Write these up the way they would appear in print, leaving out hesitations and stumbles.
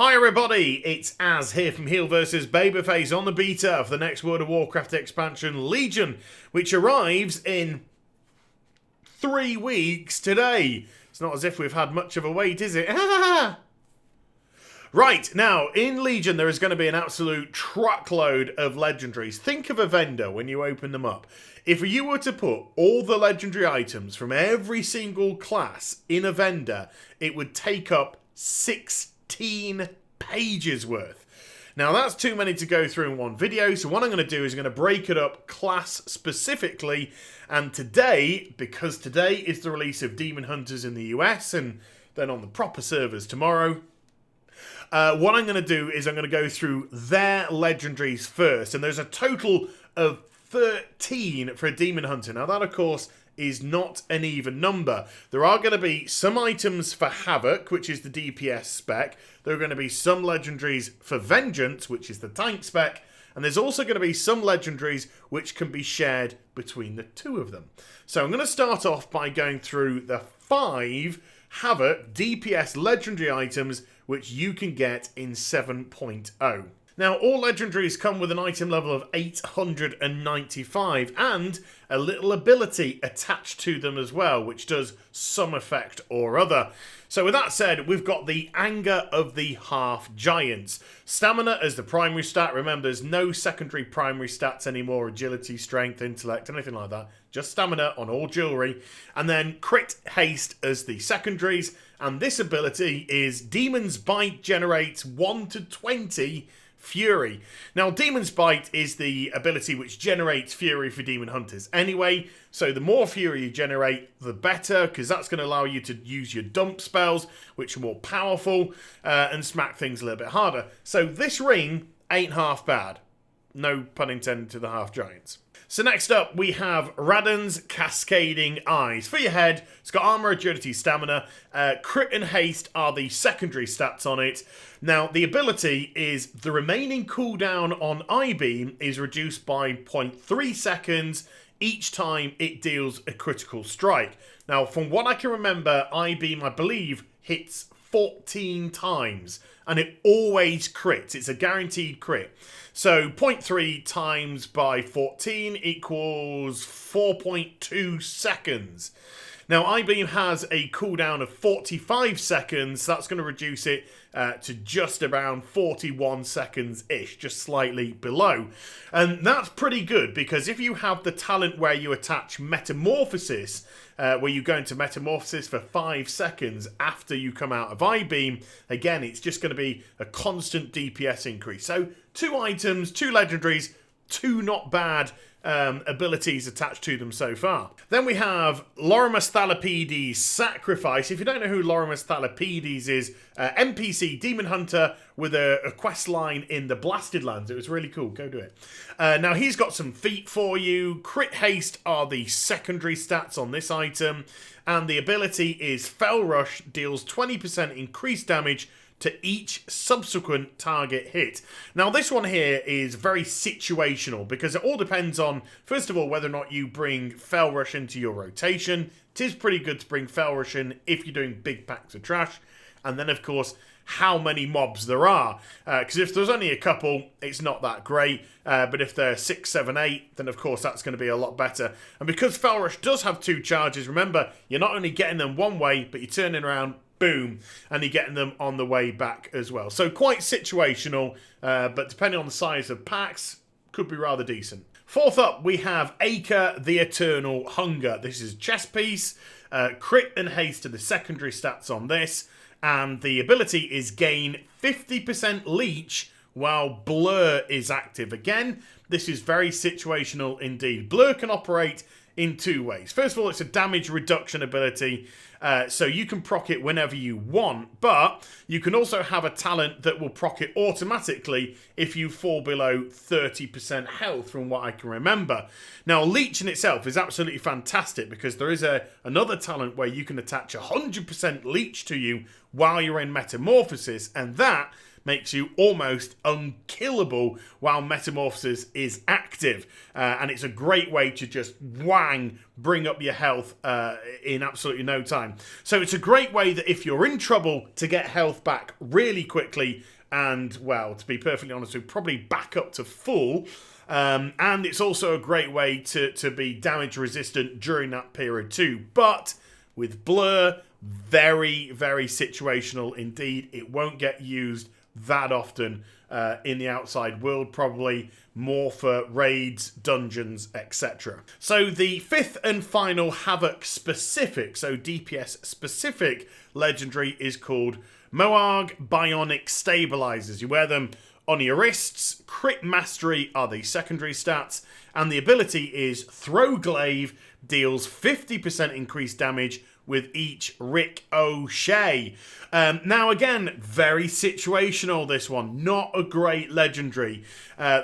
Hi everybody, it's Az here from HeelvsBabyface on the beta for the next World of Warcraft expansion, Legion, which arrives in 3 weeks today. It's not as if we've had much of a wait, is it? Right, now, in Legion there is going to be an absolute truckload of legendaries. Think of a vendor when you open them up. If you were to put all the legendary items from every single class in a vendor, it would take up 16 pages worth. Now that's too many to go through in one video, so what I'm going to do is I'm going to break it up class specifically, and today, because today is the release of Demon Hunters in the US and then on the proper servers tomorrow, what I'm going to do is I'm going to go through their legendaries first, and there's a total of 13 for a Demon Hunter. Now that of course is not an even number. There are going to be some items for Havoc, which is the DPS spec. There are going to be some legendaries for Vengeance, which is the tank spec. And there's also going to be some legendaries which can be shared between the two of them. So I'm going to start off by going through the 5 Havoc DPS legendary items which you can get in 7.0. Now, all legendaries come with an item level of 895 and a little ability attached to them as well, which does some effect or other. So with that said, we've got the Anger of the Half Giants. Stamina as the primary stat. Remember, there's no secondary primary stats anymore. Agility, strength, intellect, anything like that. Just stamina on all jewelry. And then crit haste as the secondaries. And this ability is Demon's Bite generates 1 to 20 Fury. Now, Demon's Bite is the ability which generates Fury for Demon Hunters anyway, so the more Fury you generate, the better, because that's going to allow you to use your dump spells, which are more powerful, and smack things a little bit harder. So this ring ain't half bad. No pun intended to the half giants. So next up, we have Radin's Cascading Eyes. For your head, it's got armor, agility, stamina. Crit and haste are the secondary stats on it. Now, the ability is the remaining cooldown on Eye Beam is reduced by 0.3 seconds each time it deals a critical strike. Now, from what I can remember, Eye Beam, I believe, hits 14 times, and it always crits. It's a guaranteed crit. So 0.3 times by 14 equals 4.2 seconds. Now, I-Beam has a cooldown of 45 seconds. That's going to reduce it to just around 41 seconds-ish, just slightly below. And that's pretty good, because if you have the talent where you attach Metamorphosis, where you go into Metamorphosis for 5 seconds after you come out of I-Beam, again, it's just going to be a constant DPS increase. So 2 items, 2 legendaries, 2 not bad abilities attached to them so far. Then we have Lorimus Thalapides' Sacrifice. If you don't know who Lorimus Thalapides is, NPC Demon Hunter with a quest line in the Blasted Lands. It was really cool. Go do it. Now he's got some feat for you. Crit haste are the secondary stats on this item, and the ability is Fell Rush, deals 20% increased damage to each subsequent target hit. Now this one here is very situational, because it all depends on, first of all, whether or not you bring Fell Rush into your rotation. It is pretty good to bring Fell Rush in if you're doing big packs of trash. And then of course, how many mobs there are. Because if there's only a couple, it's not that great. But if they're 6, 7, 8, then of course that's going to be a lot better. And because Fell Rush does have 2 charges, remember, you're not only getting them one way, but you're turning around, boom, and you're getting them on the way back as well. So quite situational, but depending on the size of packs, could be rather decent. Fourth up, we have Acre the Eternal Hunger. This is a chest piece. Crit and haste are the secondary stats on this, and the ability is gain 50% leech while Blur is active. Again, this is very situational indeed. Blur can operate in 2 ways. First of all, it's a damage reduction ability, so you can proc it whenever you want, but you can also have a talent that will proc it automatically if you fall below 30% health, from what I can remember. Now, Leech in itself is absolutely fantastic, because there is another talent where you can attach 100% Leech to you while you're in Metamorphosis, and that makes you almost unkillable while Metamorphosis is active. And it's a great way to just bring up your health in absolutely no time. So it's a great way that if you're in trouble to get health back really quickly, and, well, to be perfectly honest, we'll probably back up to full. And it's also a great way to be damage resistant during that period too. But with Blur, very, very situational indeed. It won't get used that often in the outside world, probably more for raids, dungeons, etc. So the fifth and final Havoc specific, so DPS specific legendary is called Moarg Bionic Stabilizers. You wear them on your wrists. Crit Mastery are the secondary stats, and the ability is Throw Glaive, deals 50% increased damage with each ricochet. Now again, very situational this one, not a great legendary.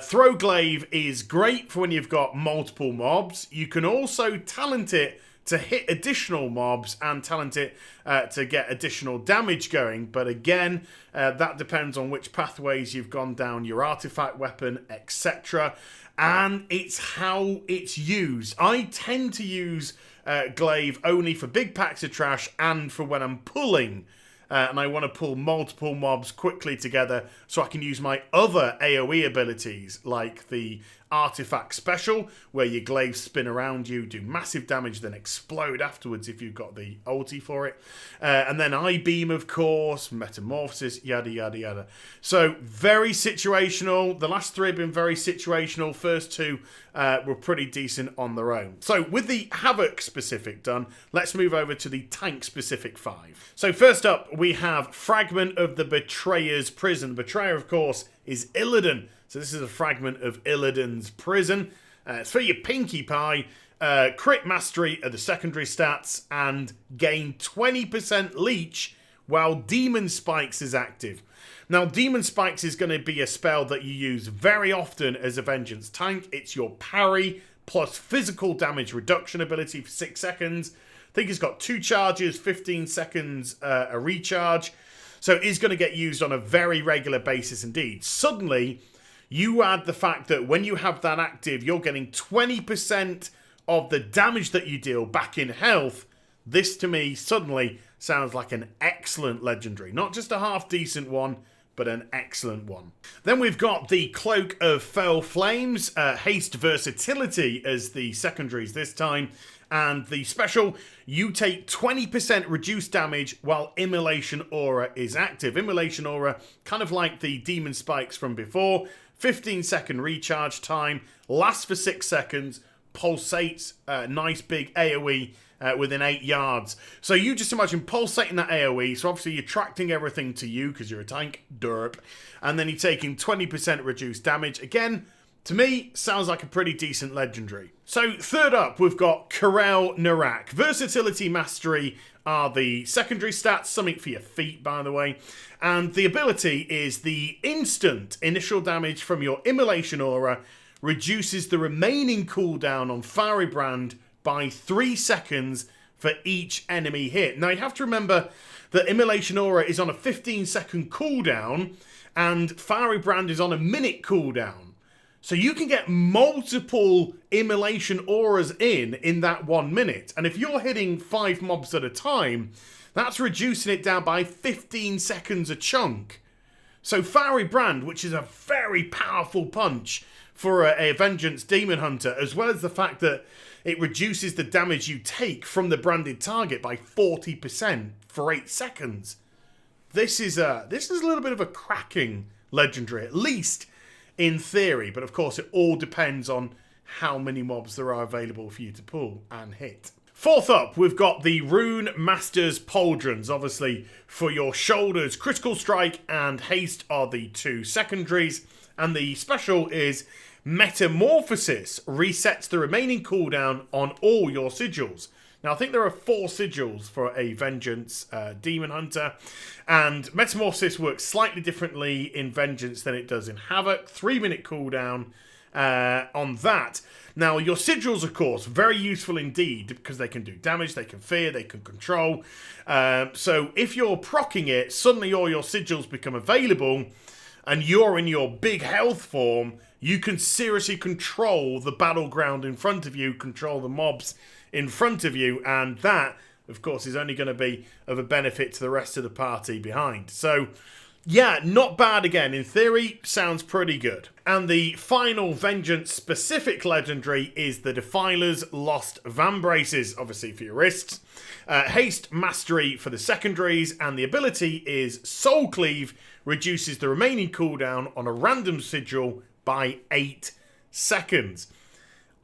Throw Glaive is great for when you've got multiple mobs. You can also talent it to hit additional mobs and talent it to get additional damage going. But again, that depends on which pathways you've gone down, your artifact weapon, etc. And it's how it's used. I tend to use Glaive only for big packs of trash and for when I'm pulling. And I want to pull multiple mobs quickly together so I can use my other AoE abilities, like the Artifact Special, where your glaives spin around you, do massive damage, then explode afterwards if you've got the ulti for it. And then I-Beam, of course, Metamorphosis, yada, yada, yada. So, very situational. The last three have been very situational. First two were pretty decent on their own. So, with the Havoc specific done, let's move over to the tank specific 5. So, first up, we have Fragment of the Betrayer's Prison. The Betrayer, of course, is Illidan. So this is a fragment of Illidan's prison. It's for your Pinkie Pie. Crit Mastery are the secondary stats, and gain 20% leech while Demon Spikes is active. Now, Demon Spikes is going to be a spell that you use very often as a Vengeance tank. It's your parry plus physical damage reduction ability for 6 seconds. I think it's got 2 charges, 15 seconds a recharge. So it is going to get used on a very regular basis indeed. Suddenly, you add the fact that when you have that active, you're getting 20% of the damage that you deal back in health. This, to me, suddenly sounds like an excellent legendary. Not just a half-decent one, but an excellent one. Then we've got the Cloak of Fell Flames, Haste Versatility as the secondaries this time. And the special, you take 20% reduced damage while Immolation Aura is active. Immolation Aura, kind of like the Demon Spikes from before, 15-second recharge time, lasts for 6 seconds, pulsates, nice big AoE within 8 yards. So you just imagine pulsating that AoE, so obviously you're attracting everything to you because you're a tank, derp, and then you're taking 20% reduced damage. Again, to me, sounds like a pretty decent legendary. So third up, we've got Karel Narak. Versatility Mastery are the secondary stats, something for your feet, by the way. And the ability is the instant initial damage from your Immolation Aura reduces the remaining cooldown on Fiery Brand by 3 seconds for each enemy hit. Now, you have to remember that Immolation Aura is on a 15-second cooldown and Fiery Brand is on a minute cooldown. So you can get multiple Immolation Auras in that 1 minute. And if you're hitting 5 mobs at a time, that's reducing it down by 15 seconds a chunk. So Fiery Brand, which is a very powerful punch for a Vengeance Demon Hunter, as well as the fact that it reduces the damage you take from the branded target by 40% for 8 seconds. This is a little bit of a cracking legendary, at least in theory, but of course it all depends on how many mobs there are available for you to pull and hit. Fourth up, we've got the Runemasters Pauldrons. Obviously, for your shoulders, Critical Strike and Haste are the 2 secondaries, and the special is Metamorphosis, resets the remaining cooldown on all your sigils. Now, I think there are 4 sigils for a Vengeance Demon Hunter, and Metamorphosis works slightly differently in Vengeance than it does in Havoc. 3-minute cooldown, on that. Now, your sigils, of course, very useful indeed, because they can do damage, they can fear, they can control. So if you're proccing it, suddenly all your sigils become available, and you're in your big health form, you can seriously control the battleground in front of you, control the mobs in front of you, and that, of course, is only going to be of a benefit to the rest of the party behind. So, yeah, not bad again. In theory, sounds pretty good. And the final Vengeance-specific legendary is the Defiler's Lost Vambraces, obviously for your wrists. Haste Mastery for the secondaries, and the ability is Soul Cleave, reduces the remaining cooldown on a random sigil by 8 seconds.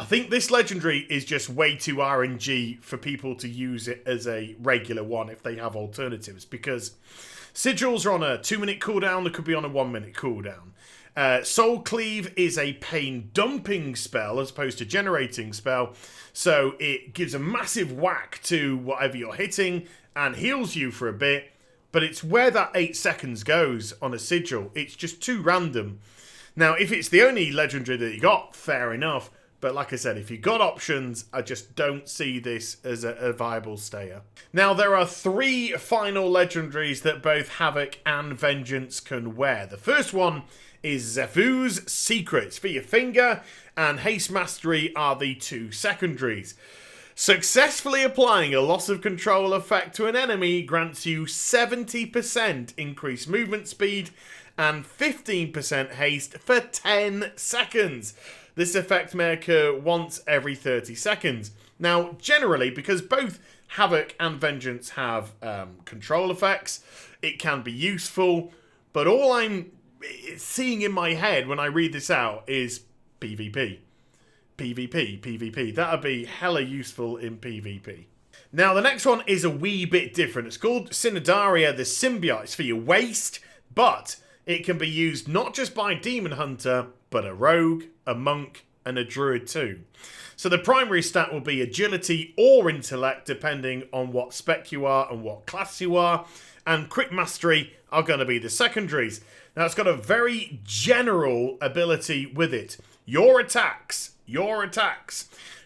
I think this legendary is just way too RNG for people to use it as a regular one if they have alternatives, because sigils are on a 2-minute cooldown, they could be on a 1-minute cooldown. Soul Cleave is a pain dumping spell as opposed to generating spell, so it gives a massive whack to whatever you're hitting and heals you for a bit, but it's where that 8 seconds goes on a sigil. It's just too random. Now, if it's the only legendary that you got, fair enough. But like I said, if you've got options, I just don't see this as a viable stayer. Now, there are 3 final legendaries that both Havoc and Vengeance can wear. The first one is Xephu's Secrets for your finger, and Haste Mastery are the 2 secondaries. Successfully applying a loss of control effect to an enemy grants you 70% increased movement speed and 15% haste for 10 seconds. This effect may occur once every 30 seconds. Now, generally, because both Havoc and Vengeance have control effects, it can be useful, but all I'm seeing in my head when I read this out is PvP. PvP. That would be hella useful in PvP. Now, the next one is a wee bit different. It's called Synodaria the Symbiote. It's for your waist, but it can be used not just by Demon Hunter, but a Rogue, a Monk, and a Druid too. So the primary stat will be Agility or Intellect, depending on what spec you are and what class you are. And Quick Mastery are going to be the secondaries. Now, it's got a very general ability with it. Your attacks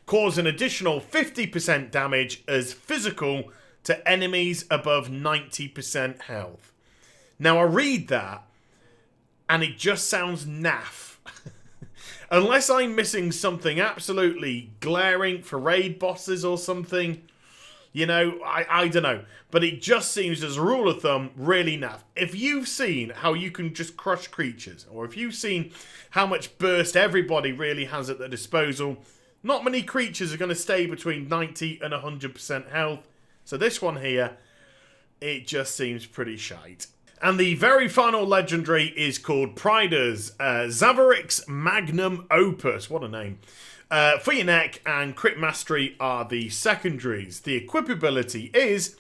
cause an additional 50% damage as physical to enemies above 90% health. Now, I read that, and it just sounds naff. Unless I'm missing something absolutely glaring for raid bosses or something, you know, I don't know. But it just seems, as a rule of thumb, really naff. If you've seen how you can just crush creatures, or if you've seen how much burst everybody really has at their disposal, not many creatures are going to stay between 90 and 100% health. So this one here, it just seems pretty shite. And the very final legendary is called Prider's Zavaric's Magnum Opus. What a name. For your neck, and Crit Mastery are the secondaries. The equipability is,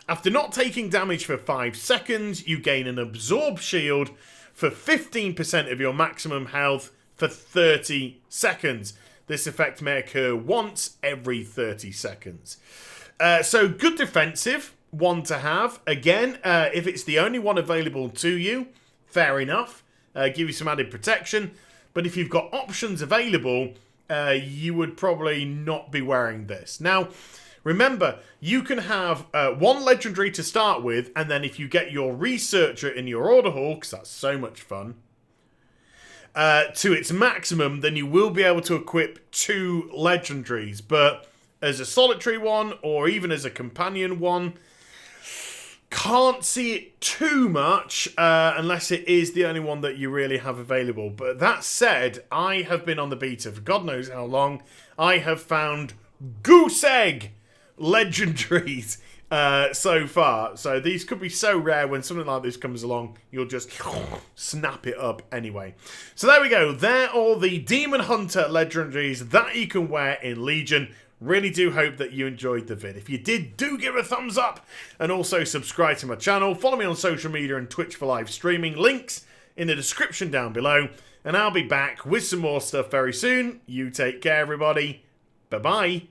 after not taking damage for 5 seconds, you gain an Absorb Shield for 15% of your maximum health for 30 seconds. This effect may occur once every 30 seconds. So good defensive one to have. Again, if it's the only one available to you, fair enough. Give you some added protection. But if you've got options available, you would probably not be wearing this. Now, remember, you can have one legendary to start with, and then if you get your Researcher in your order hall, because that's so much fun, to its maximum, then you will be able to equip 2 legendaries. But as a solitary one, or even as a companion one, can't see it too much unless it is the only one that you really have available. But that said, I have been on the beta for God knows how long. I have found goose egg legendaries so far. So these could be so rare. When something like this comes along, you'll just snap it up anyway. So there we go. They're all the Demon Hunter legendaries that you can wear in Legion. Really do hope that you enjoyed the vid. If you did, do give it a thumbs up. And also subscribe to my channel. Follow me on social media and Twitch for live streaming. Links in the description down below. And I'll be back with some more stuff very soon. You take care, everybody. Bye-bye.